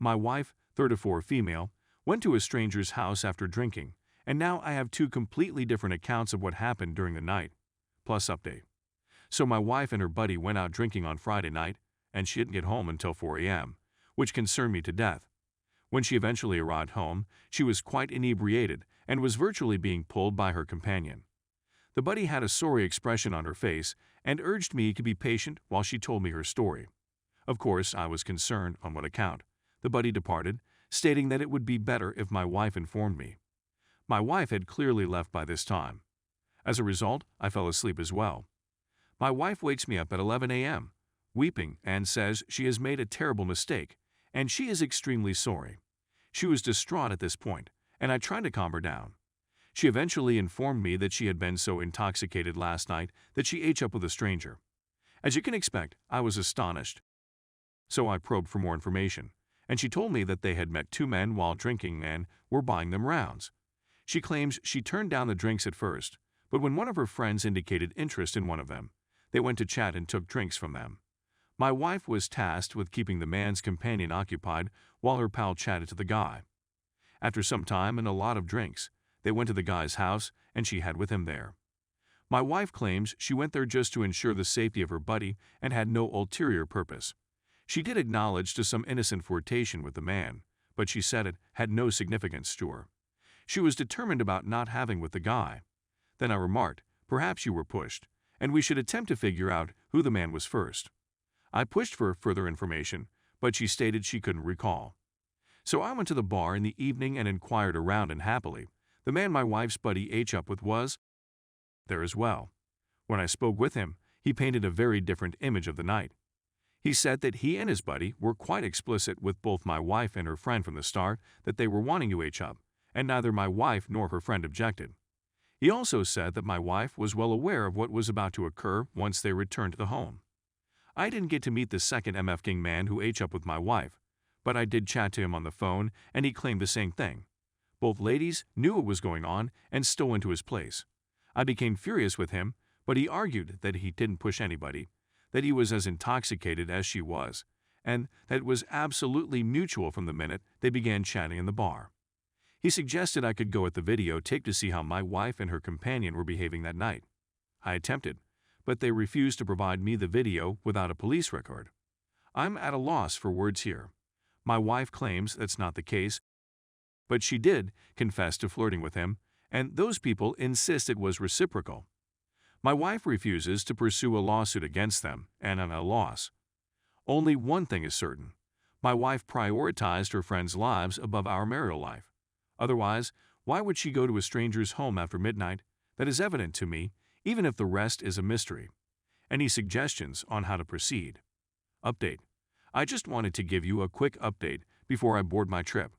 My wife, 34 female, went to a stranger's house after drinking, and now I have two completely different accounts of what happened during the night. Plus update. So my wife and her buddy went out drinking on Friday night, and she didn't get home until 4 a.m., which concerned me to death. When she eventually arrived home, she was quite inebriated and was virtually being pulled by her companion. The buddy had a sorry expression on her face and urged me to be patient while she told me her story. Of course, I was concerned on what account. The buddy departed, stating that it would be better if my wife informed me. My wife had clearly left by this time. As a result, I fell asleep as well. My wife wakes me up at 11 a.m., weeping, and says she has made a terrible mistake, and she is extremely sorry. She was distraught at this point, and I tried to calm her down. She eventually informed me that she had been so intoxicated last night that she ate up with a stranger. As you can expect, I was astonished. So I probed for more information, and she told me that they had met two men while drinking and were buying them rounds. She claims she turned down the drinks at first, but when one of her friends indicated interest in one of them, they went to chat and took drinks from them. My wife was tasked with keeping the man's companion occupied while her pal chatted to the guy. After some time and a lot of drinks, they went to the guy's house and she had with him there. My wife claims she went there just to ensure the safety of her buddy and had no ulterior purpose. She did acknowledge to some innocent flirtation with the man, but she said it had no significance to her. She was determined about not having with the guy. Then I remarked, perhaps you were pushed, and we should attempt to figure out who the man was first. I pushed for further information, but she stated she couldn't recall. So I went to the bar in the evening and inquired around, and happily, the man my wife's buddy ate up with was there as well. When I spoke with him, he painted a very different image of the night. He said that he and his buddy were quite explicit with both my wife and her friend from the start that they were wanting to age up, and neither my wife nor her friend objected. He also said that my wife was well aware of what was about to occur once they returned to the home. I didn't get to meet the second MF King man who ate up with my wife, but I did chat to him on the phone and he claimed the same thing. Both ladies knew what was going on and still went to his place. I became furious with him, but he argued that he didn't push anybody, that he was as intoxicated as she was, and that it was absolutely mutual from the minute they began chatting in the bar. He suggested I could go at the videotape to see how my wife and her companion were behaving that night. I attempted, but they refused to provide me the video without a police record. I'm at a loss for words here. My wife claims that's not the case, but she did confess to flirting with him, and those people insist it was reciprocal. My wife refuses to pursue a lawsuit against them, and I'm at a loss. Only one thing is certain. My wife prioritized her friends' lives above our marital life. Otherwise, why would she go to a stranger's home after midnight? That is evident to me, even if the rest is a mystery. Any suggestions on how to proceed? Update. I just wanted to give you a quick update before I board my trip.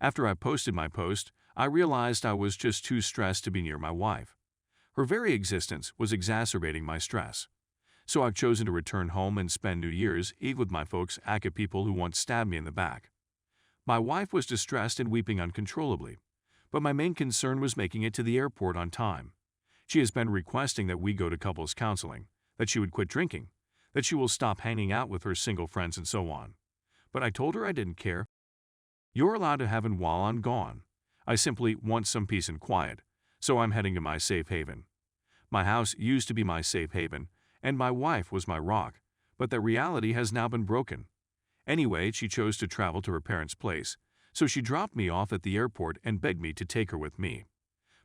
After I posted my post, I realized I was just too stressed to be near my wife. Her very existence was exacerbating my stress. So I've chosen to return home and spend New Year's Eve with my folks, aka people who once stabbed me in the back. My wife was distressed and weeping uncontrollably, but my main concern was making it to the airport on time. She has been requesting that we go to couples counseling, that she would quit drinking, that she will stop hanging out with her single friends and so on. But I told her I didn't care. You're allowed to have him while I'm gone. I simply want some peace and quiet, so I'm heading to my safe haven. My house used to be my safe haven, and my wife was my rock, but that reality has now been broken. Anyway, she chose to travel to her parents' place, so she dropped me off at the airport and begged me to take her with me.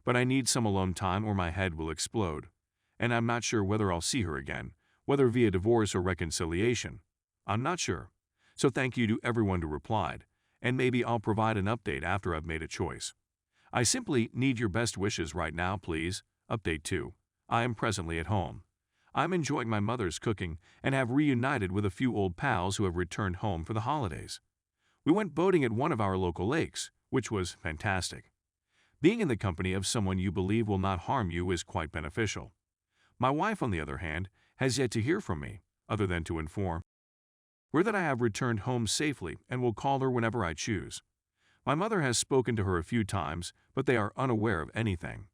But I need some alone time or my head will explode, and I'm not sure whether I'll see her again, whether via divorce or reconciliation. I'm not sure. So thank you to everyone who replied, and maybe I'll provide an update after I've made a choice. I simply need your best wishes right now, please. Update 2. I am presently at home. I'm enjoying my mother's cooking and have reunited with a few old pals who have returned home for the holidays. We went boating at one of our local lakes, which was fantastic. Being in the company of someone you believe will not harm you is quite beneficial. My wife, on the other hand, has yet to hear from me, other than to inform her that I have returned home safely and will call her whenever I choose. My mother has spoken to her a few times, but they are unaware of anything.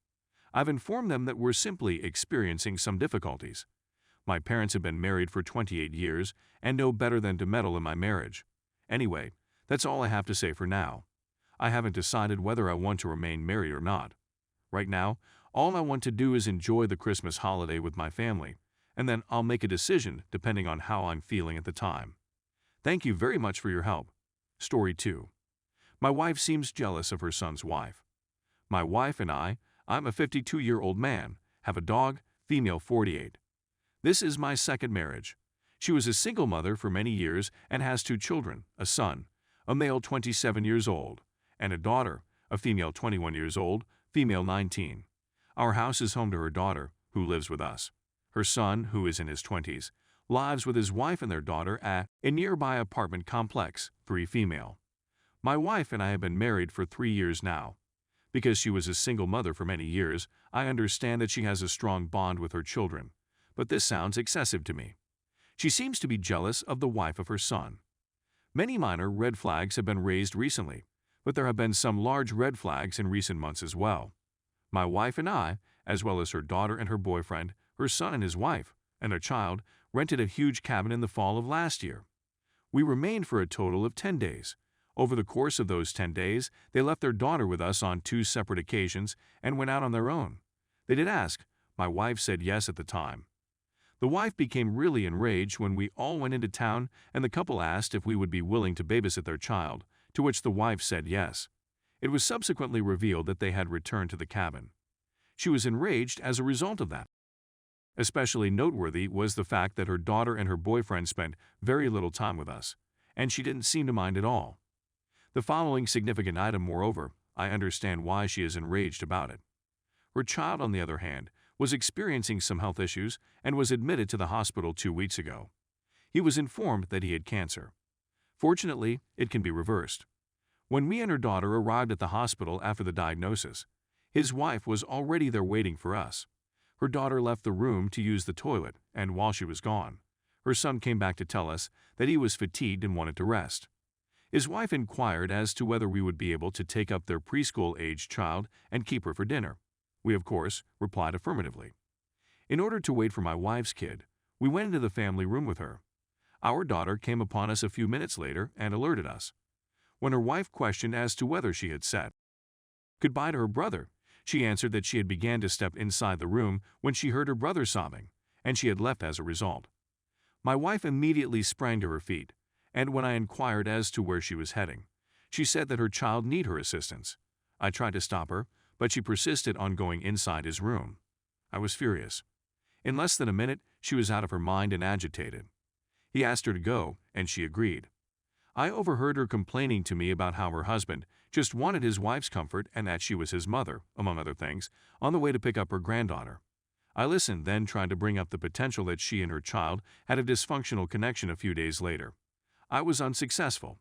I've informed them that we're simply experiencing some difficulties. My parents have been married for 28 years and know better than to meddle in my marriage. Anyway, That's all I have to say for now. I haven't decided whether I want to remain married or not. Right now, all I want to do is enjoy the Christmas holiday with my family, and then I'll make a decision depending on how I'm feeling at the time. Thank you very much for your help. Story 2. My wife seems jealous of her son's wife. My wife and I'm a 52-year-old man, have a dog, female 48. This is my second marriage. She was a single mother for many years and has 2 children, a son, a male 27 years old, and a daughter, a female 21 years old, female 19. Our house is home to her daughter, who lives with us. Her son, who is in his 20s, lives with his wife and their daughter at a nearby apartment complex, 3 female. My wife and I have been married for 3 years now. Because she was a single mother for many years, I understand that she has a strong bond with her children, but this sounds excessive to me. She seems to be jealous of the wife of her son. Many minor red flags have been raised recently, but there have been some large red flags in recent months as well. My wife and I, as well as her daughter and her boyfriend, her son and his wife, and a child, rented a huge cabin in the fall of last year. We remained for a total of 10 days. Over the course of those 10 days, they left their daughter with us on 2 separate occasions and went out on their own. They did ask. My wife said yes at the time. The wife became really enraged when we all went into town and the couple asked if we would be willing to babysit their child, to which the wife said yes. It was subsequently revealed that they had returned to the cabin. She was enraged as a result of that. Especially noteworthy was the fact that her daughter and her boyfriend spent very little time with us, and she didn't seem to mind at all. The following significant item, moreover, I understand why she is enraged about it. Her child, on the other hand, was experiencing some health issues and was admitted to the hospital 2 weeks ago. He was informed that he had cancer. Fortunately, it can be reversed. When me and her daughter arrived at the hospital after the diagnosis, his wife was already there waiting for us. Her daughter left the room to use the toilet, and while she was gone, her son came back to tell us that he was fatigued and wanted to rest. His wife inquired as to whether we would be able to take up their preschool-aged child and keep her for dinner. We, of course, replied affirmatively. In order to wait for my wife's kid, we went into the family room with her. Our daughter came upon us a few minutes later and alerted us. When her wife questioned as to whether she had said goodbye to her brother, she answered that she had began to step inside the room when she heard her brother sobbing, and she had left as a result. My wife immediately sprang to her feet, and when I inquired as to where she was heading, she said that her child needed her assistance. I tried to stop her, but she persisted on going inside his room. I was furious. In less than a minute, she was out of her mind and agitated. He asked her to go, and she agreed. I overheard her complaining to me about how her husband just wanted his wife's comfort and that she was his mother, among other things, on the way to pick up her granddaughter. I listened, then tried to bring up the potential that she and her child had a dysfunctional connection a few days later. I was unsuccessful.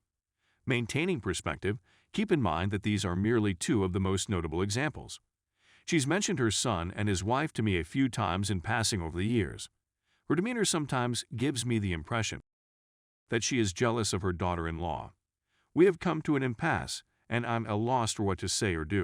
Maintaining perspective, keep in mind that these are merely 2 of the most notable examples. She's mentioned her son and his wife to me a few times in passing over the years. Her demeanor sometimes gives me the impression that she is jealous of her daughter-in-law. We have come to an impasse, and I'm at a loss for what to say or do.